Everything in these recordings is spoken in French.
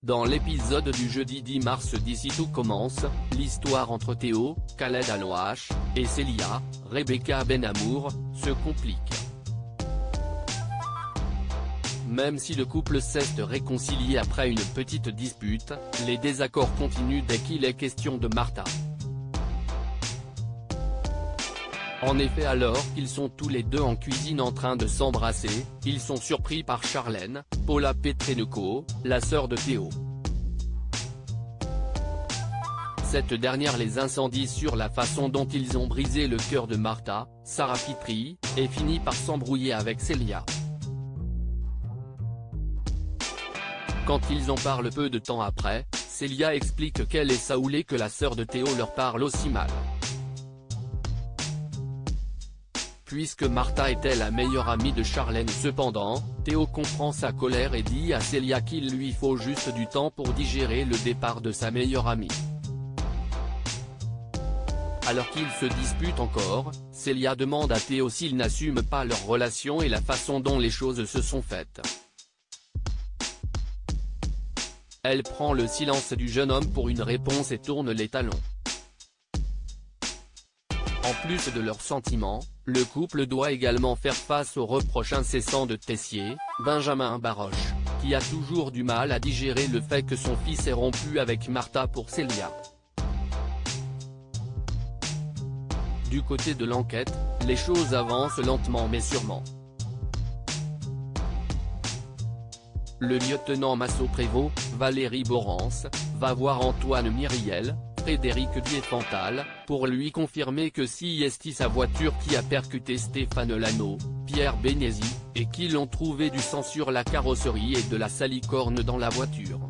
Dans l'épisode du jeudi 10 mars d'Ici tout commence, l'histoire entre Théo, Khaled Alouache, et Célia, Rebecca Benamour, se complique. Même si le couple cesse de réconcilier après une petite dispute, les désaccords continuent dès qu'il est question de Martha. En effet, alors qu'ils sont tous les deux en cuisine en train de s'embrasser, ils sont surpris par Charlène, Paula Petrenko, la sœur de Théo. Cette dernière les incendie sur la façon dont ils ont brisé le cœur de Martha, Sarah Fitri, et finit par s'embrouiller avec Célia. Quand ils en parlent peu de temps après, Célia explique qu'elle est saoulée que la sœur de Théo leur parle aussi mal. Puisque Martha était la meilleure amie de Charlène. Cependant, Théo comprend sa colère et dit à Célia qu'il lui faut juste du temps pour digérer le départ de sa meilleure amie. Alors qu'ils se disputent encore, Célia demande à Théo s'il n'assume pas leur relation et la façon dont les choses se sont faites. Elle prend le silence du jeune homme pour une réponse et tourne les talons. En plus de leurs sentiments, le couple doit également faire face aux reproches incessants de Tessier, Benjamin Baroche, qui a toujours du mal à digérer le fait que son fils ait rompu avec Martha pour Célia. Du côté de l'enquête, les choses avancent lentement mais sûrement. Le lieutenant Massot-Prévost, Valérie Borrance, va voir Antoine Myriel, Frédéric Diefenthal, pour lui confirmer que c'est sa voiture qui a percuté Stéphane Lano, Pierre Bénézy, et qu'ils ont trouvé du sang sur la carrosserie et de la salicorne dans la voiture.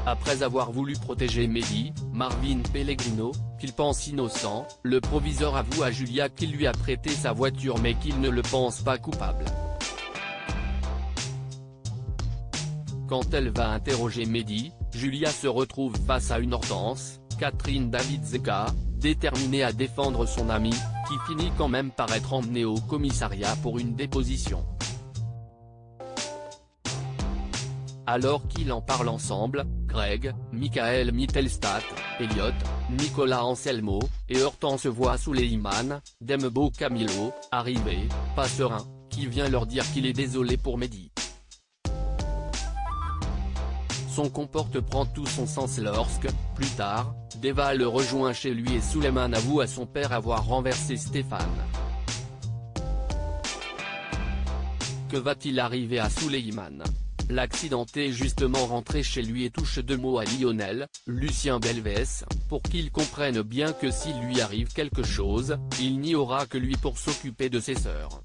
Après avoir voulu protéger Mehdi, Marvin Pellegrino, qu'il pense innocent, le proviseur avoue à Julia qu'il lui a prêté sa voiture mais qu'il ne le pense pas coupable. Quand elle va interroger Mehdi, Julia se retrouve face à une Hortense, Catherine David-Zeka, déterminée à défendre son amie, qui finit quand même par être emmenée au commissariat pour une déposition. Alors qu'ils en parlent ensemble, Greg, Michael Mittelstadt, Elliot, Nicolas Anselmo, et Hortense voient Souleyman, Dembo Camilo, arriver, pas serein, qui vient leur dire qu'il est désolé pour Mehdi. Son comporte prend tout son sens lorsque, plus tard, Deva le rejoint chez lui et Souleyman avoue à son père avoir renversé Stéphane. Que va-t-il arriver à Souleyman? L'accidenté est justement rentré chez lui et touche deux mots à Lionel, Lucien Belvès, pour qu'il comprenne bien que s'il lui arrive quelque chose, il n'y aura que lui pour s'occuper de ses sœurs.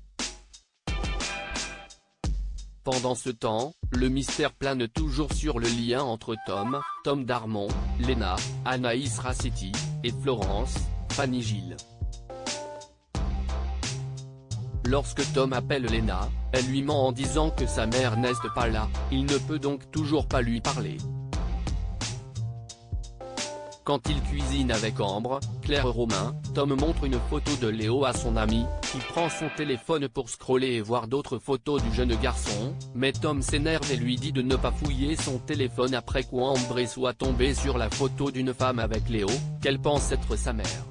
Pendant ce temps, le mystère plane toujours sur le lien entre Tom Darmon, Léna, Anaïs Rassetti, et Florence, Fanny Gilles. Lorsque Tom appelle Léna, elle lui ment en disant que sa mère n'est pas là, il ne peut donc toujours pas lui parler. Quand il cuisine avec Ambre, Claire Romain, Tom montre une photo de Léo à son ami, qui prend son téléphone pour scroller et voir d'autres photos du jeune garçon, mais Tom s'énerve et lui dit de ne pas fouiller son téléphone après quoi Ambre soit tombée sur la photo d'une femme avec Léo, qu'elle pense être sa mère.